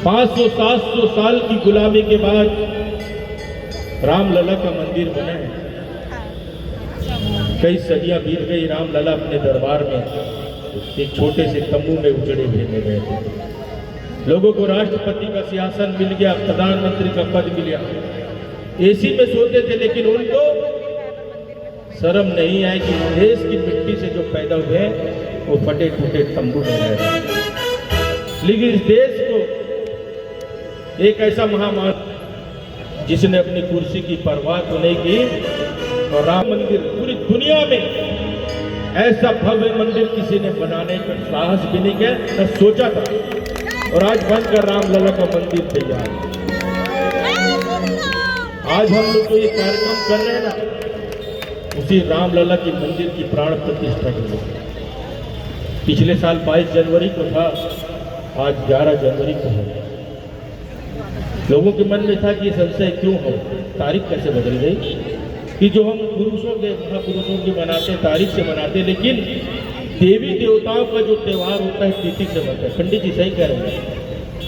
500-700 साल की गुलामी के बाद रामलला का मंदिर बना है। कई सदियां बीत गई, रामलला अपने दरबार में एक छोटे से तंबू में उजड़े भेजे गए थे। लोगों को राष्ट्रपति का सिंहासन मिल गया, प्रधानमंत्री का पद मिल गया, एसी में सोते थे, लेकिन उनको शर्म नहीं आई कि देश की मिट्टी से जो पैदा हुए वो फटे टूटे तंबू में रह रहे। लेकिन इस देश को एक ऐसा महामानव जिसने अपनी कुर्सी की परवाह तो नहीं की, और राम मंदिर पूरी दुनिया में ऐसा भव्य मंदिर किसी ने बनाने का साहस भी नहीं किया, न सोचा था, और आज बनकर रामलला का मंदिर तैयार है। आज हम लोग जो ये कार्यक्रम कर रहे हैं ना, उसी रामलला की मंदिर की प्राण प्रतिष्ठा के लिए। पिछले साल 22 जनवरी को था, आज 11 जनवरी को है। लोगों के मन में था कि ये संशय क्यों हो, तारीख कैसे बदल गई, कि जो हम पुरुषों के महापुरुषों की मनाते तारीख से मनाते, लेकिन देवी देवताओं का जो त्यौहार होता है तिथि से बनता है। पंडित जी सही कह रहे हैं,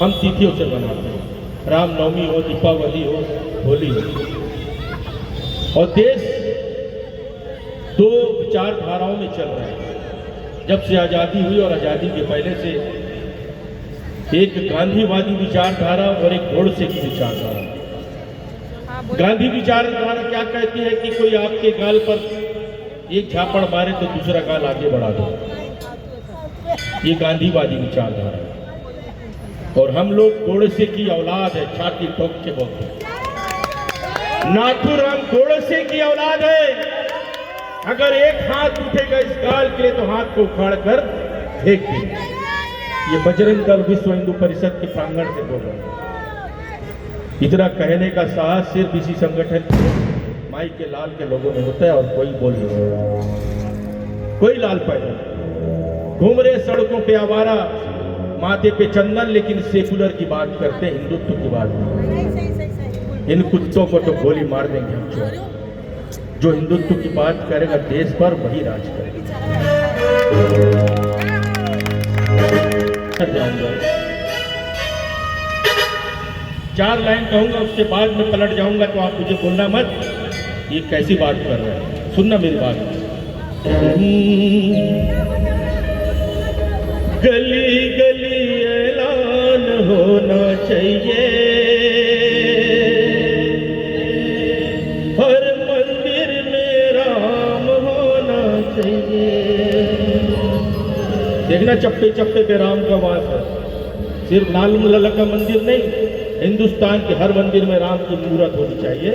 हम तिथियों से मनाते हैं, रामनवमी हो, दीपावली हो, होली हो। और देश दो विचारधाराओं में चल रहा है। जब से आज़ादी हुई और आज़ादी के पहले से एक गांधीवादी विचारधारा और एक गोडसे की विचारधारा। गांधी विचारधारा क्या कहती है कि कोई आपके गाल पर एक झापड़ मारे तो दूसरा गाल आगे बढ़ा दो, ये गांधीवादी विचारधारा है। और हम लोग गोडसे की औलाद है, छाती ठोक के बोलते हैं। नाथूराम गोडसे की औलाद है। अगर एक हाथ उठेगा इस गाल के लिए तो हाथ को उखाड़ कर फेंक देंगे। ये बजरंग दल विश्व हिंदू परिषद के प्रांगण से बोल रहे हैं। इतना कहने का साहस सिर्फ इसी संगठन के माई के लाल के लोगों में होता है, और कोई बोल नहीं सकता। कोई लाल पैदल घूम रहे सड़कों पे आवारा, माथे पे चंदन, लेकिन सेकुलर की बात करते हैं, हिंदुत्व की बात नहीं। इन कुत्तों को तो गोली मार देंगे हम। जो हिंदुत्व की बात करेगा देश पर, वही राज करेगा। जाऊंगा 4 लाइन कहूंगा, उसके बाद मैं पलट जाऊंगा, तो आप मुझे बोलना मत ये कैसी बात कर रहे हैं। सुनना मेरी बात। गली गली ऐलान होना चाहिए, हर मंदिर में राम होना चाहिए। देखना चप्पे चप्पे पे राम का वास है। सिर्फ रामलला का मंदिर नहीं, हिंदुस्तान के हर मंदिर में राम की मूर्त होनी चाहिए।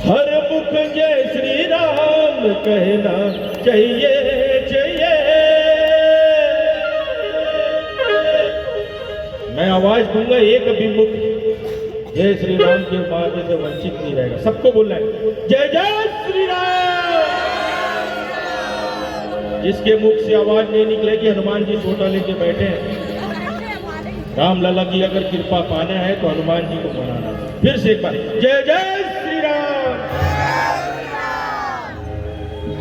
हर मुख जय श्री राम कहना चाहिए चाहिए। मैं आवाज दूंगा, एक भी मुख जय श्री राम के बाद से वंचित नहीं रहेगा। सबको बोलना है जय जय श्री राम। जिसके मुख से आवाज नहीं निकलेगी, हनुमान जी छोटा लेके बैठे हैं। रामलला की अगर कृपा पाना है तो हनुमान जी को मनाना। फिर से एक बार जय जय श्री राम।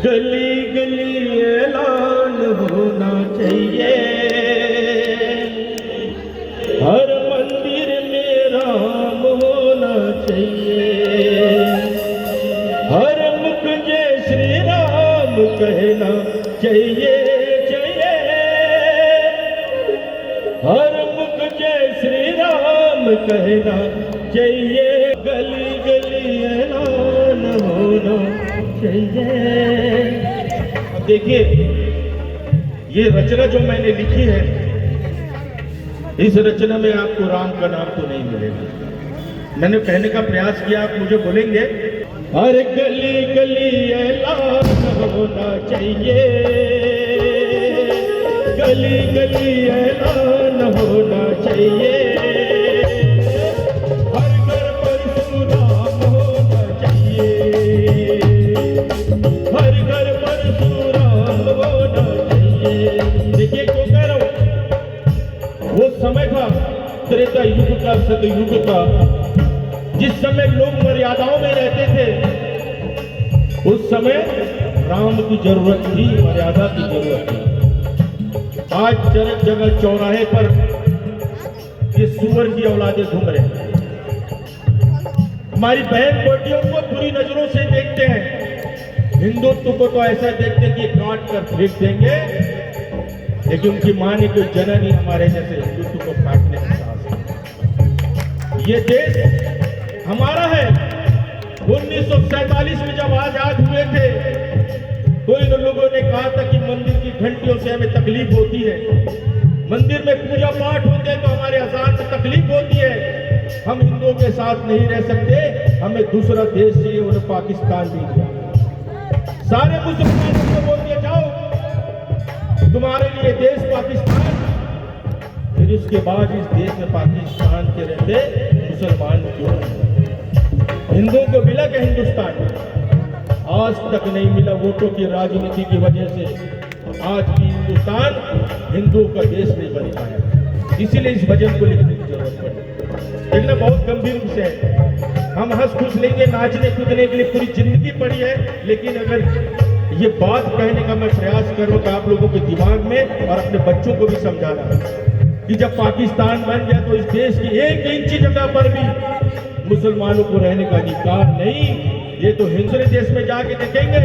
गली गली ऐलान होना चाहिए, हर मंदिर में राम होना चाहिए। हर मुख जय श्री राम कहना चाहिए चाहिए। हर जय श्री राम कहना चाहिए। गली गली ऐलान होना चाहिए। अब देखिए, ये रचना जो मैंने लिखी है, इस रचना में आपको राम का नाम तो नहीं मिलेगा। मैंने कहने का प्रयास किया, आप मुझे बोलेंगे हर गली गली ऐलान होना चाहिए, गली गली ऐलान होना चाहिए। हर घर परशुराम होना चाहिए, हर घर परशुराम होना चाहिए। देखिए क्यों कह रहा हूं, वो समय था त्रेता युग का, सतयुग का, जिस समय लोग मर्यादाओं में रहते थे। उस समय राम की जरूरत थी, मर्यादा की जरूरत थी। आज जगह चौराहे पर ये सुअर की औलादे घूम रहे हैं। हमारी बहन बेटियों को बुरी नजरों से देखते हैं। हिंदुत्व को तो ऐसा देखते हैं कि काट कर फेंक देंगे, लेकिन उनकी मां ने कोई जननी हमारे जैसे हिंदुत्व को काटने का साहस नहीं। ये देश हमारा है। 1947 में जब आजाद हुए थे तो इन लोगों ने कहा था कि मंदिर की घंटियों से हमें तकलीफ होती है, मंदिर में पूजा पाठ होते हैं तो हमारे अजान में तकलीफ होती है, हम हिंदुओं के साथ नहीं रह सकते, हमें दूसरा देश चाहिए। उन्हें पाकिस्तान भी दिया। सारे मुसलमानों को बोल दिया जाओ तुम्हारे लिए देश पाकिस्तान। फिर उसके बाद इस देश में पाकिस्तान के रहते मुसलमान क्यों? हिंदुओं को मिला क्या हिंदुस्तान? आज तक नहीं मिला। वोटों की राजनीति की वजह से आज भी हिंदुस्तान हिंदुओं का देश नहीं बन पाया। इसीलिए इस भजन को लिखने की जरूरत पड़ी। देखना बहुत गंभीर विषय है। हम हंस खुश लेंगे, नाचने कूदने के लिए पूरी जिंदगी पड़ी है, लेकिन अगर ये बात कहने का मैं प्रयास करूंगा आप लोगों के दिमाग में और अपने बच्चों को भी समझाना कि जब पाकिस्तान बन गया तो इस देश की एक इंची जगह पर भी मुसलमानों को रहने का अधिकार नहीं। ये तो हिंदू देश में जाके देखेंगे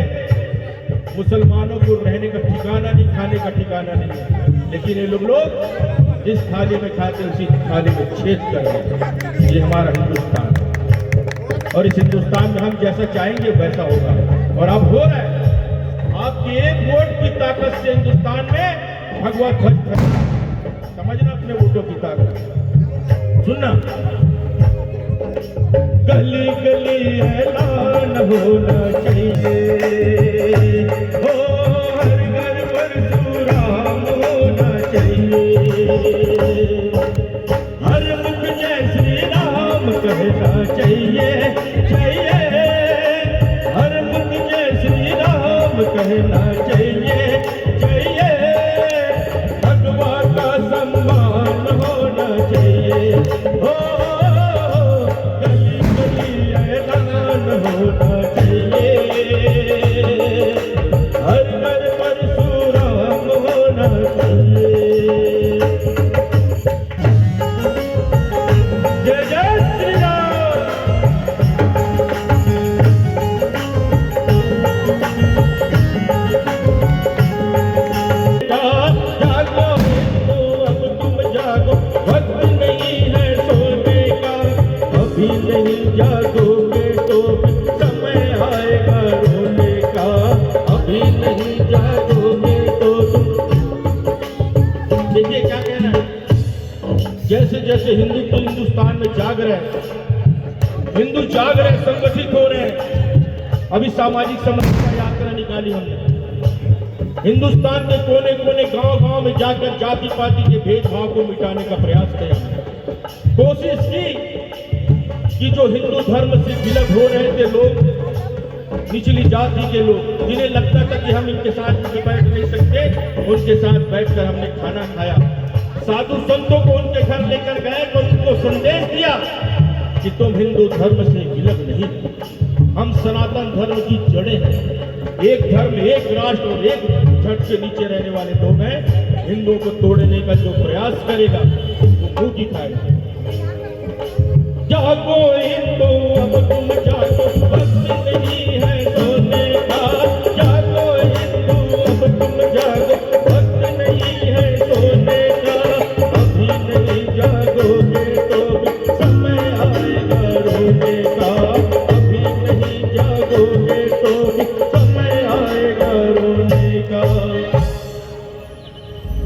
मुसलमानों को रहने का ठिकाना नहीं, खाने का ठिकाना नहीं। लेकिन ये लोग जिस थाली में खाते उसी थाली में छेद कर रहे। ये हमारा हिंदुस्तान और इस हिंदुस्तान में हम जैसा चाहेंगे वैसा होगा और अब हो रहा है। आपकी एक वोट की ताकत से हिंदुस्तान में भगवा ध्वज समझना, अपने वोटों की ताकत सुनना। गली गली ऐलान होना चाहिए, हो हर घर परशुराम होना चाहिए, हर मुख जय श्री राम कहना चाहिए, हर मुख जय श्री राम कहना चाहिए, भगवा का सम्मान होना चाहिए, हो होना चाहिए, हर घर परशुराम होना चाहिए। जय जय श्री राम। जागो हिंदू अब तुम जागो, वक्त नहीं है सोने का, अभी नहीं जागोगे तो समय आएगा रोने का, अभी नहीं जागोगे तो। देखिए क्या कहना है, जैसे जैसे हिंदुस्तान में जाग रहे हैं, हिंदू जाग रहे हैं, संगठित हो रहे हैं। अभी सामाजिक समस्या यात्रा निकाली हमने, हिंदुस्तान के कोने कोने गांव गांव में जाकर जाति पाति के भेदभाव को मिटाने का प्रयास किया। कोशिश की कि जो हिंदू धर्म से विलग हो रहे थे लोग, निचली जाति के लोग, जिन्हें लगता था कि हम इनके साथ बैठ नहीं सकते, उनके साथ बैठकर हमने खाना खाया। साधु संतों को उनके घर लेकर गए तो उनको संदेश दिया कि तुम हिंदू धर्म से विलग नहीं, हम सनातन धर्म की जड़ें हैं, एक धर्म एक राष्ट्र और एक छत के नीचे रहने वाले लोग हैं। हिंदुओं को तोड़ने का जो प्रयास करेगा वो मुंह दिखाएगा। जागो हिंदू अब तुम जागो, वक्त नहीं है सोने का, जागो हिंदू अब तुम जागो, वक्त नहीं है सोने का, अभी नहीं जागोगे तो समय आएगा रोने का, अभी नहीं जागोगे तो समय आएगा रोने का।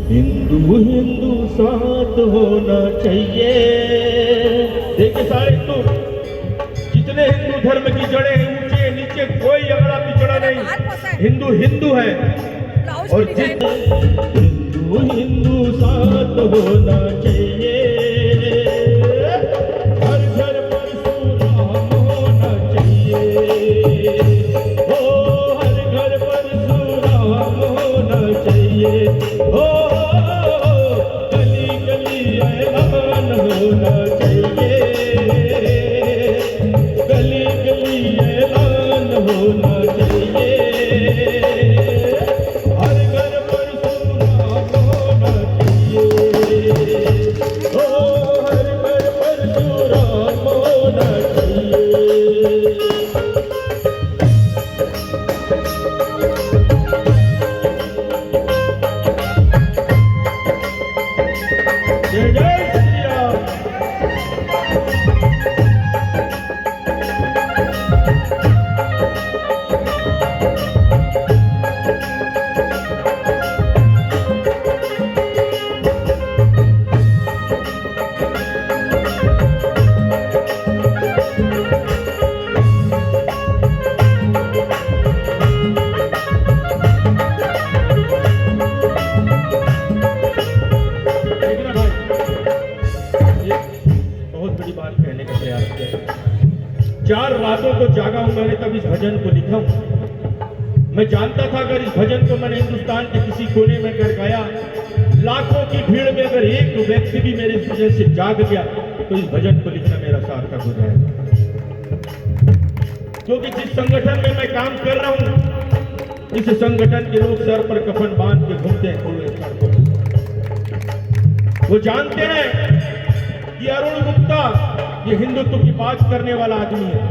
हिंदू हिंदू साथ होना चाहिए। देखिए सारे हिंदू, जितने हिंदू धर्म की जड़ें हैं, ऊंचे नीचे कोई अगड़ा पिछड़ा नहीं, हिंदू हिंदू है। और हिंदू हिंदू साथ होना चाहिए, हर घर परशुराम होना चाहिए, हो हर घर परशुराम होना चाहिए, हो गली गली ऐलान होना चाहिए, गली गली ऐलान होना चाहिए, हर घर परशुराम होना चाहिए। जय जय श्री राम। चार रातों को जागा हूं मैंने, तब इस भजन को लिखा हूं। मैं जानता था अगर इस भजन को मैंने हिंदुस्तान के किसी कोने में कर गाया, लाखों की भीड़ में अगर एक व्यक्ति भी मेरे इस भजन से जाग गया, तो इस भजन को लिखना मेरा सार्थक हो जाएगा। क्योंकि जिस संगठन में मैं काम कर रहा हूं, इस संगठन के लोग सर पर कफन बांध के घूमते हैं खुले सड़कों पर। वो जानते हैं कि अरुण गुप्ता ये हिंदुत्व की बात करने वाला आदमी है,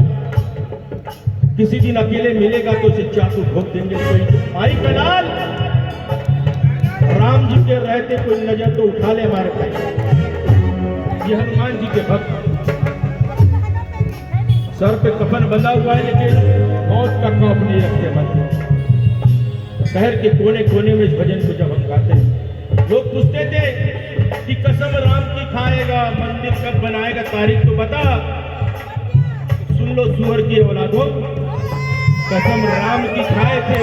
किसी दिन अकेले मिलेगा तो उसे चाकू ठोक देंगे। कोई भाई कलाल, राम जी के रहते कोई नजर तो उठा ले हमारे भाई। ये हनुमान जी के भक्त, सर पे कफन बंधा हुआ है लेकिन मौत का खौफ नहीं रखते मन में। शहर के कोने कोने में इस भजन को जब हम गाते हैं, लोग पूछते थे कि कसम राम की खाएगा, मंदिर कब बनाएगा, तारीख तो बता। सुन लो सुअर की औलादों, कसम राम की खाए थे,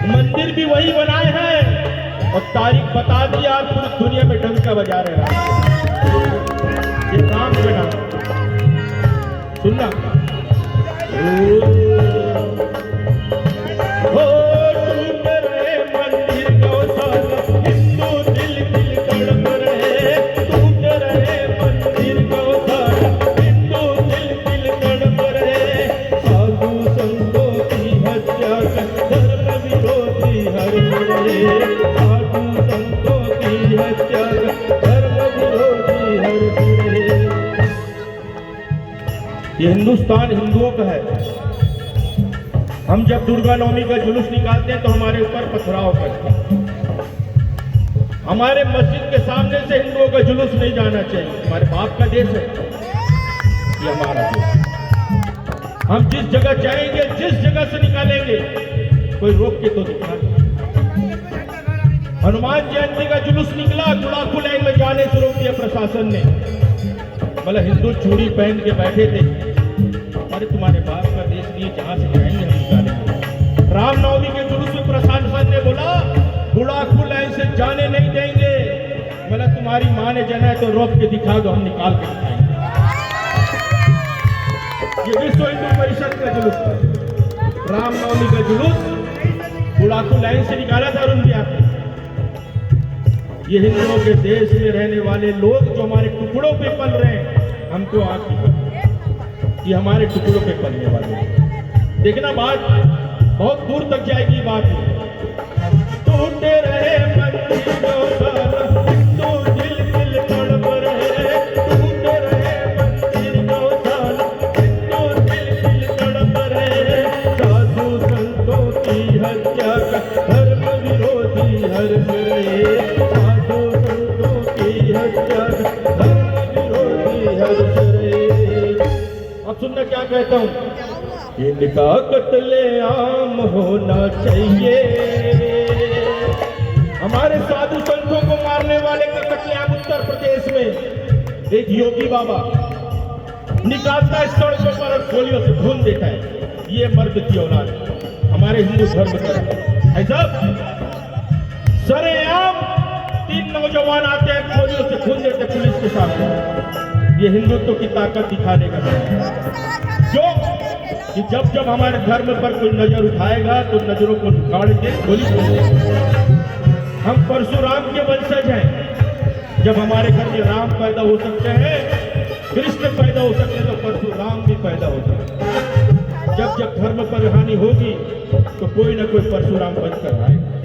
मंदिर भी वही बनाए हैं और तारीख बता दिया, पूरी दुनिया में डंका बजा रहे राम। ये राम का नाम सुनना। ये हिंदुस्तान हिंदुओं का है। हम जब दुर्गा नवमी का जुलूस निकालते हैं तो हमारे ऊपर पथराव करते हैं। हमारे मस्जिद के सामने से हिंदुओं का जुलूस नहीं जाना चाहिए। हमारे बाप का देश है ये, हमारा देश। हम जिस जगह जाएंगे, जिस जगह से निकालेंगे, कोई रोक के तो दिखा। हनुमान जयंती का जुलूस निकला, गुड़ाखू लाइन में जाने से रोक दिया प्रशासन ने। मतलब हिंदू चूड़ी पहन के बैठे थे, अरे तुम्हारे बाप का देश नहीं, जहां से जाएंगे हम निकालेंगे। रामनवमी के जुलूस में प्रशासन ने बोला गुड़ाखू लाइन से जाने नहीं देंगे। मतलब तुम्हारी माँ ने जाना है तो रोक के दिखा दो, हम निकाल के दिखाएंगे। ये विश्व हिंदू परिषद का जुलूस था। रामनवमी का जुलूस गुड़ाखू लाइन से निकाला था अरुण बिहार। ये हिंदुओं के देश में रहने वाले लोग जो हमारे टुकड़ों पे पल रहे हैं, हमको आंख ये हमारे टुकड़ों पे पलने वाले। देखना बात बहुत दूर तक जाएगी। बात टूटे रहे साधु संतों की हत्या का धर्म विरोधी हर सिरे, साधु संतों की हत्या का धर्म विरोधी हर सिरे। अब सुनना क्या कहता हूं, इनका कत्लेआम होना चाहिए। हमारे साधु संतों को मारने वाले का कत्लेआम उत्तर प्रदेश में एक योगी बाबा निकालता है सड़कों पर और गोलियों से भून देता है। ये मर्द की औलाद हमारे हिंदू धर्म का ऐसा सरेआम 3 नौजवान आते हैं, गोलियों से भून देते पुलिस के सामने। ये हिंदुत्व की ताकत दिखाने का जो कि जब जब हमारे धर्म पर कोई नजर उठाएगा तो नजरों को उखाड़ के गोली बोलते। हम परशुराम के वंशज हैं। जब हमारे घर में राम पैदा हो सकते हैं, कृष्ण पैदा हो सकते हैं, तो परशुराम भी पैदा हो सकते हैं। जब जब धर्म पर हानि होगी तो कोई ना कोई परशुराम बनकर आएगा।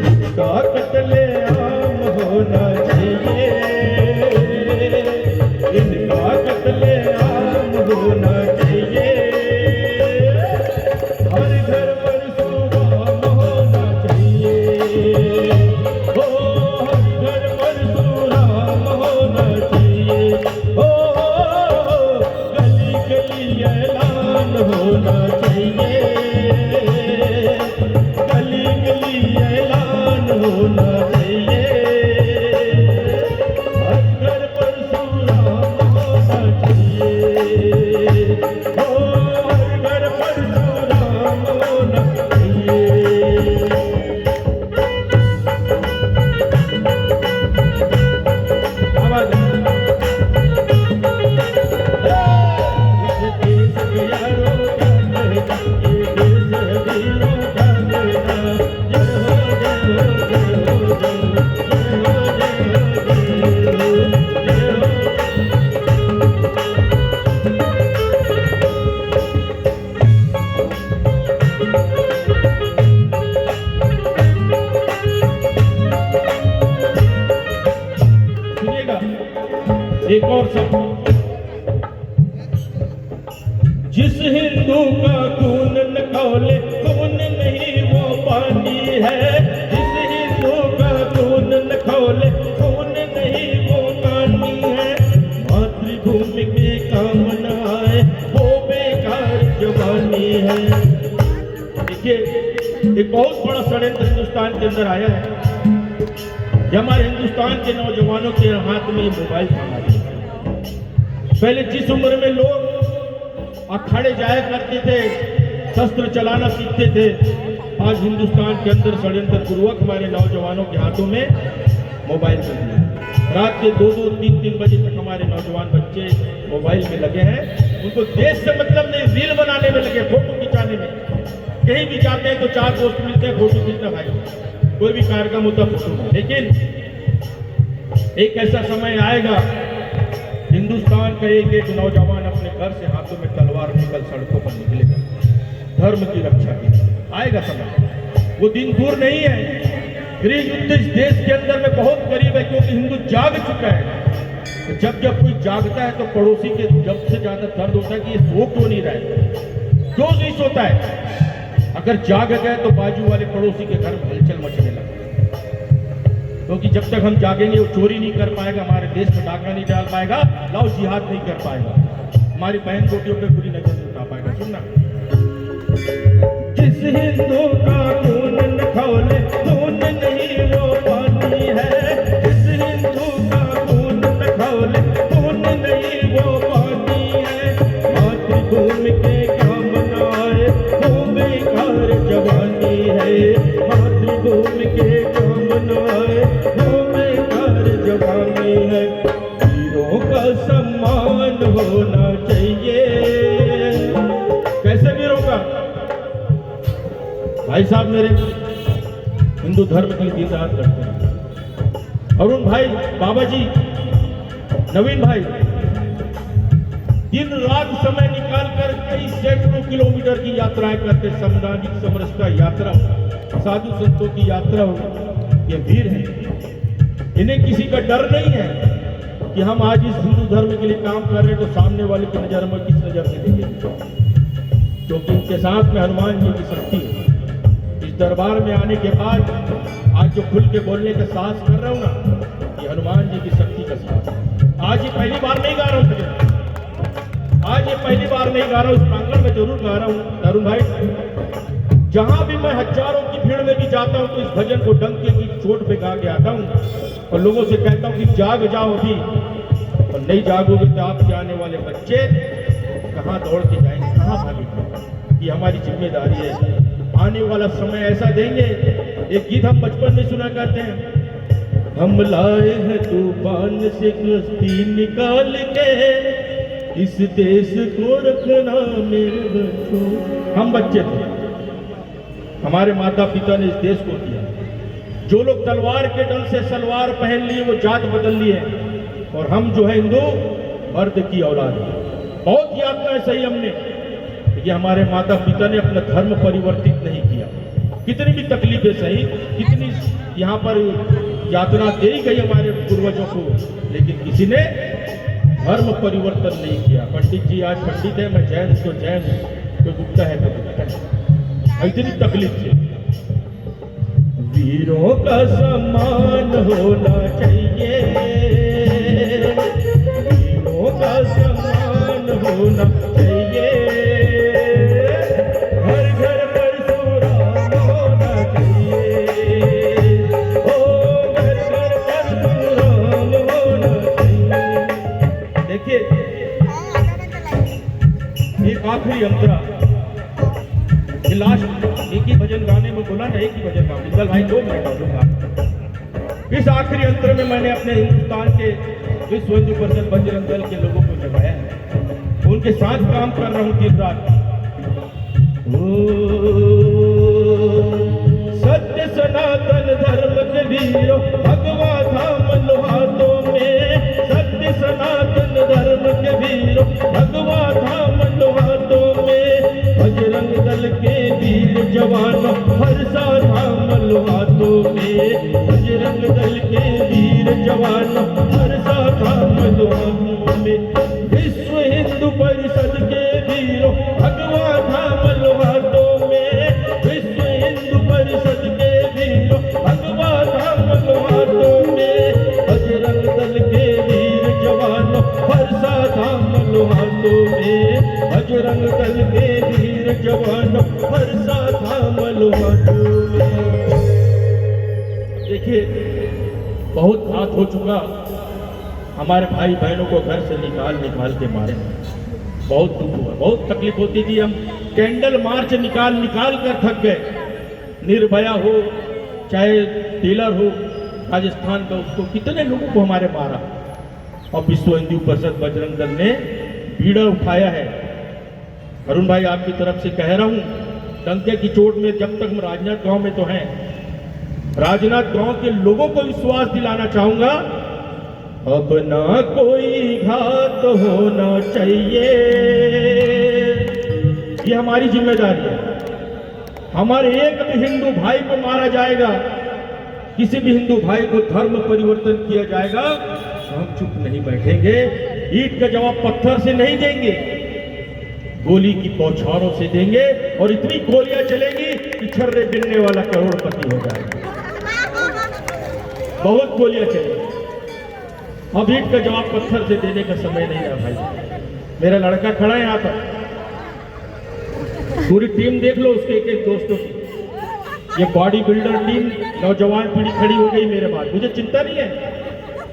इनका कत्लेआम होना चाहिए, इनका कत्लेआम होना चाहिए, हर घर पर सुबह होना चाहिए। एक और शब्द, जिस हिंदू का खून न खौले खून नहीं वो पानी है, जिस हिंदू का खून न खौले खून नहीं वो पानी है, मातृभूमि के काम न आए वो बेकार जवानी है। देखिए एक बहुत बड़ा षड्यंत्र हिंदुस्तान के अंदर आया है। हमारे हिंदुस्तान के नौजवानों के हाथ में मोबाइल थमा दिया। पहले जिस उम्र में लोग अखाड़े जाया करते थे, शस्त्र चलाना सीखते थे, आज हिंदुस्तान के अंदर षड्यंत्र पूर्वक हमारे नौजवानों के हाथों में मोबाइल दे दिया। रात के 2-2, 3-3 बजे तक हमारे नौजवान बच्चे मोबाइल में लगे हैं। उनको देश से मतलब नहीं, रील बनाने में लगे, फोटो खिंचाने में। कहीं भी जाते हैं तो 4 दोस्त मिलते हैं, फोटो खींचना भाई, कोई भी कार्यक्रम होता फोटो। लेकिन एक ऐसा समय आएगा हिंदुस्तान का एक एक नौजवान अपने घर से हाथों में तलवार लेकर सड़कों पर निकलेगा धर्म की रक्षा के लिए। आएगा समय, वो दिन दूर नहीं है। गृह युद्ध इस देश के अंदर में बहुत करीब है, क्योंकि हिंदू जाग चुका है। तो जब जब कोई जागता है तो पड़ोसी के जब से ज्यादा दर्द होता है कि ये सो क्यों नहीं रहा है, क्यों नहीं सोता है। अगर जाग गए तो बाजू वाले पड़ोसी के घर में हलचल मचने लगती, क्योंकि जब तक हम जागेंगे वो चोरी नहीं कर पाएगा, हमारे देश में डाका नहीं डाल पाएगा, लाओ जिहाद नहीं कर पाएगा, हमारी बहन बेटियों पे बुरी नजर नहीं उठा पाएगा। सुनना, जिस हिंदू का खून न खौले खून नहीं वो पानी है, जिस हिंदू का खून न खौले खून नहीं वो पानी है, मातृभूमि के काम न आए वो बेकार जवानी है, मातृभूमि के काम न आए वो बेकार जवानी है। वीरों का सम्मान होना चाहिए। कैसे वीरों का? भाई साहब मेरे हिंदू धर्म के लिए दिन रात करते हैं। अरुण भाई, बाबा जी, नवीन भाई दिन रात समय निकालकर कई सैकड़ों किलोमीटर की यात्राएं करते, सामाजिक समरसता यात्रा, साधु संतों की यात्रा हो। ये वीर हैं, इन्हें किसी का डर नहीं है कि हम आज इस हिंदू धर्म के लिए काम कर रहे हैं तो सामने वाले की नजर में किस नजर से देखेंगे, क्योंकि इनके साथ में हनुमान जी की शक्ति है। इस दरबार में आने के बाद आज जो खुल के बोलने का साहस कर रहा हूं ना, ये हनुमान जी की शक्ति का साहस है। आज ये पहली बार नहीं गा रहा हूं, आज ये पहली बार नहीं गा रहा हूं, इस प्रांगण में जरूर गा रहा हूं। अरुण भाई, जहां भी मैं हजारों की भीड़ में भी जाता हूं तो इस भजन को डंके की चोट पे गा के आता हूं और लोगों से कहता हूं कि जाग जाओ अभी, और नहीं जागोगे तो आपके आने वाले बच्चे कहां दौड़ के जाएंगे, कहां भागेंगे। ये हमारी जिम्मेदारी है। आने वाला समय ऐसा देंगे। एक गीत हम बचपन में सुना करते हैं, हम लाए हैं तूफान से कश्ती निकाल के, इस देश को रखना मेरे बच्चों। हम बच्चे थे, हमारे माता पिता ने इस देश को दिया। जो लोग तलवार के डल से सलवार पहन लिए वो जात बदल लिए, और हम जो है हिंदू मर्द की औलाद है। बहुत यात्रा है सही हमने, ये हमारे माता पिता ने अपना धर्म परिवर्तित नहीं किया। कितनी भी तकलीफें सही, कितनी यहाँ पर यात्रा दे गई हमारे पूर्वजों को, लेकिन किसी ने धर्म परिवर्तन नहीं किया। पंडित जी आज पंडित है, मैं जैन तो जैन, कोई गुप्ता है तो गुप्ता है, इतनी तकलीफ थी। वीरों का सम्मान होना चाहिए, वीरों का सम्मान होना चाहिए, हर घर पर सुराम होना चाहिए, ओ घर घर पर सुराम होना चाहिए। देखिए एक आखिरी अंतरा, ये लास्ट एक ही भजन गाने में बोला ना, एक ही भजन गाऊं इंदल भाई, 2 मिनट गाऊंगा। इस आखिरी अंतर में मैंने अपने हिंदुस्तान के विश्व हिंदू परिषद बजरंग दल के लोगों को जगाया है, उनके साथ काम कर रहा हूं दिन रात। सत्य सनातन धर्म के वीरों भगवा धाम लो हाथों में, सत्य सनातन धर्म के वीरों भगवा धाम लो हाथों में, बजरंग दल के वीर जवानों हर सा धाम लो हाथों में, बजरंग दल के वीर जवान हर्षा था मलुआ में, विश्व हिंदू परिषद के वीरों भगवा था मलुआ में, विश्व हिंदू परिषद के वीरों भगवा था मलुआ में, बजरंग दल के वीर जवान हर्षा था मलुआ में, बजरंग दल के वीर जवान हर्षा था मलुआ में। देखिए बहुत घात हो चुका, हमारे भाई बहनों को घर से निकाल के मारे, बहुत दुख हुआ, बहुत तकलीफ होती थी। हम कैंडल मार्च निकाल कर थक गए। निर्भया हो चाहे टेलर हो राजस्थान का, उसको कितने लोगों को हमारे मारा, और विश्व हिंदू परिषद बजरंग दल ने बीड़ा उठाया है। अरुण भाई आपकी तरफ से कह रहा हूं, डंके की चोट में जब तक हम राजनाथ गांव में तो हैं, राजनाथ गांव के लोगों को विश्वास दिलाना चाहूंगा, अब ना कोई घात होना चाहिए। ये हमारी जिम्मेदारी है। हमारे एक भी हिंदू भाई को मारा जाएगा, किसी भी हिंदू भाई को धर्म परिवर्तन किया जाएगा, हम चुप नहीं बैठेंगे। ईंट का जवाब पत्थर से नहीं देंगे, गोली की बौछारों से देंगे, और इतनी गोलियां चलेंगी कि छर्रे गिरने वाला करोड़पति हो जाएगा। बहुत गोलियां चलेंगी। अब ईंट का जवाब पत्थर से देने का समय नहीं है भाई। मेरा लड़का खड़ा है यहाँ पर, पूरी टीम देख लो उसके एक एक दोस्तों की। ये बॉडी बिल्डर टीम नौजवान पीढ़ी खड़ी हो गई मेरे बाद। मुझे चिंता नहीं है,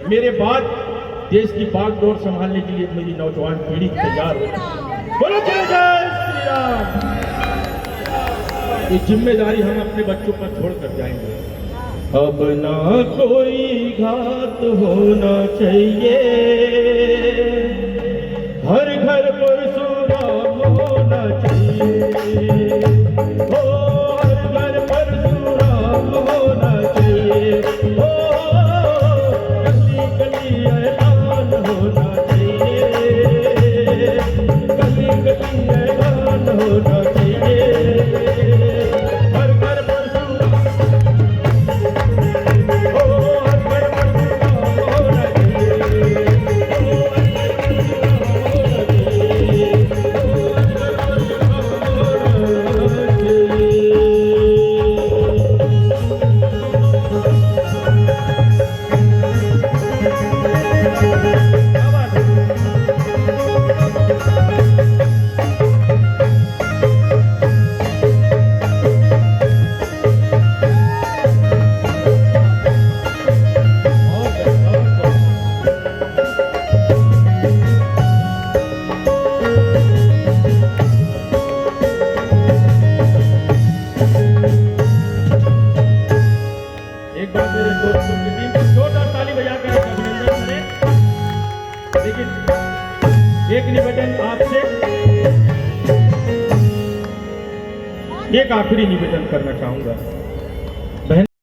मेरे बाद देश की बागडोर संभालने के लिए मेरी नौजवान पीढ़ी तैयार हो। बोलो जय जय श्री राम। ये जिम्मेदारी हम अपने बच्चों पर छोड़ कर जाएंगे। अब ना कोई घात होना चाहिए, हर घर परशुराम होना चाहिए, हो हर घर परशुराम होना चाहिए, हो गली गली ऐलान होना चाहिए, गली गली ऐलान होना चाहिए, हर घर परशुराम, एक आखिरी निवेदन करना चाहूंगा।